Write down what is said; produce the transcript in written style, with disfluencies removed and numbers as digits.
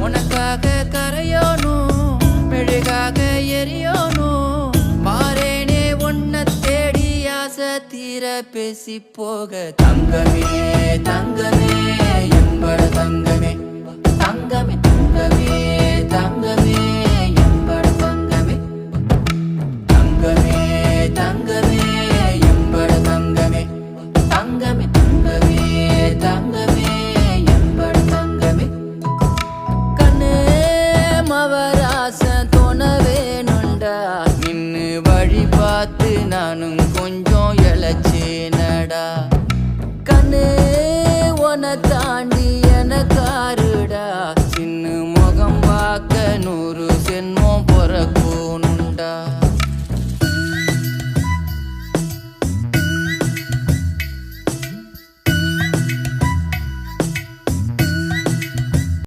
உனக்காக கரையோனும் மெழுகாக எரியோனும் மாறேனே உன்னை தேடி ஆசை தீர பேசி போக தங்கமே தங்கமே என்பட தங்கமே